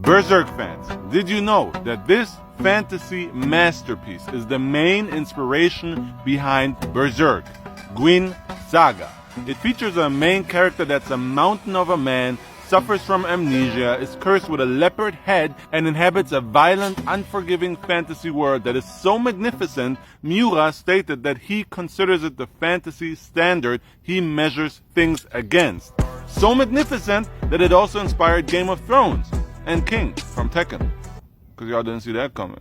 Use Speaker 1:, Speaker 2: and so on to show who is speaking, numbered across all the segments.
Speaker 1: Berserk fans, did you know that this fantasy masterpiece is the main inspiration behind Berserk, guinsaga? It features a main character that's a mountain of a man, suffers from amnesia, is cursed with a leopard head, and inhabits a violent, unforgiving fantasy world that is so magnificent, Miura stated that he considers it the fantasy standard he measures things against. So magnificent that it also inspired Game of Thrones and King from Tekken, because y'all didn't see that coming.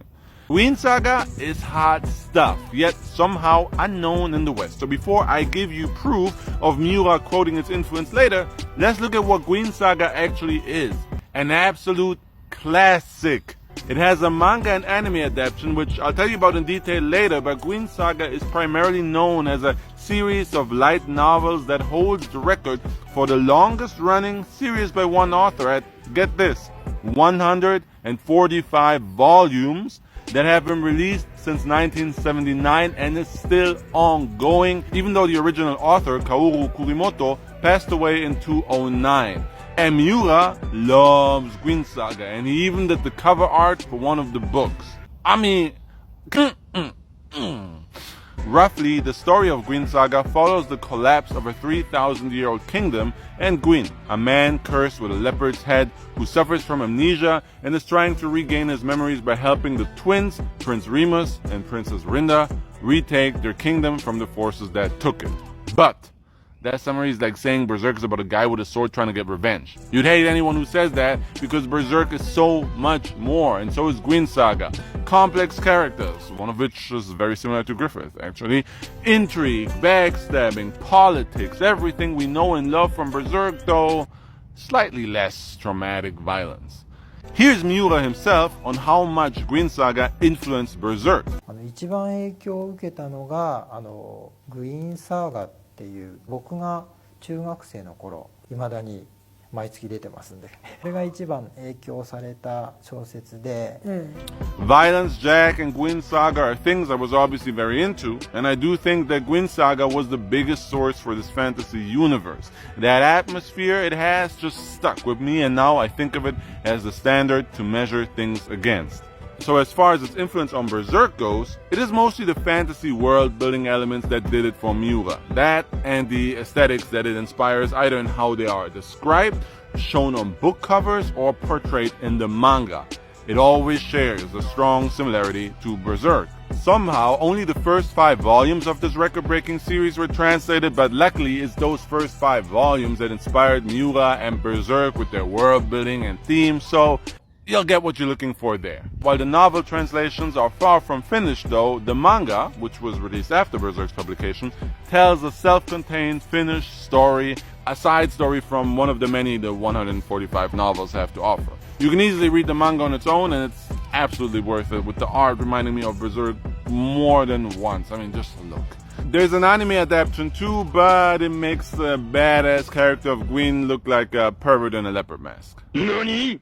Speaker 1: Guinsaga is hot stuff, yet somehow unknown in the West. So before I give you proof of Miura quoting its influence later, let's look at what Guinsaga actually is. An absolute classic. It has a manga and anime adaptation, which I'll tell you about in detail later, but Guinsaga is primarily known as a series of light novels that holds the record for the longest running series by one author at, get this, 145 volumes that have been released since 1979 and is still ongoing, even though the original author, Kaoru Kurimoto, passed away in 2009. And Miura loves Guinsaga, and he even did the cover art for one of the books. I mean, roughly, the story of Guinsaga follows the collapse of a 3,000-year-old kingdom and Gwyn, a man cursed with a leopard's head who suffers from amnesia and is trying to regain his memories by helping the twins, Prince Remus and Princess Rinda, retake their kingdom from the forces that took it. But that summary is like saying Berserk is about a guy with a sword trying to get revenge. You'd hate anyone who says that because Berserk is so much more, and so is Guinsaga. Complex characters, one of which is very similar to Griffith, actually. Intrigue, backstabbing, politics, everything we know and love from Berserk, though slightly less traumatic violence. Here's Miura himself on how much Guinsaga influenced Berserk.
Speaker 2: 一番影響を受けたのがグイーンサーガっていう僕が中学生の頃未だに毎月出てますんでこれが一番影響された小説で
Speaker 1: Violence, Jack, and Guinsaga are things I was obviously very into, and I do think that Guinsaga was the biggest source for this fantasy universe. That atmosphere it has just stuck with me, and now I think of it as the standard to measure things against. So as far as its influence on Berserk goes, it is mostly the fantasy world-building elements that did it for Miura. That and the aesthetics that it inspires either in how they are described, shown on book covers, or portrayed in the manga. It always shares a strong similarity to Berserk. Somehow, only the first 5 volumes of this record-breaking series were translated, but luckily it's those first 5 volumes that inspired Miura and Berserk with their world-building and themes, so you'll get what you're looking for there. While the novel translations are far from finished though, the manga, which was released after Berserk's publication, tells a self-contained finished story, a side story from one of the many the 145 novels have to offer. You can easily read the manga on its own and it's absolutely worth it, with the art reminding me of Berserk more than once. I mean, just look. There's an anime adaptation too, but it makes the badass character of Gwyn look like a pervert in a leopard mask. NANI?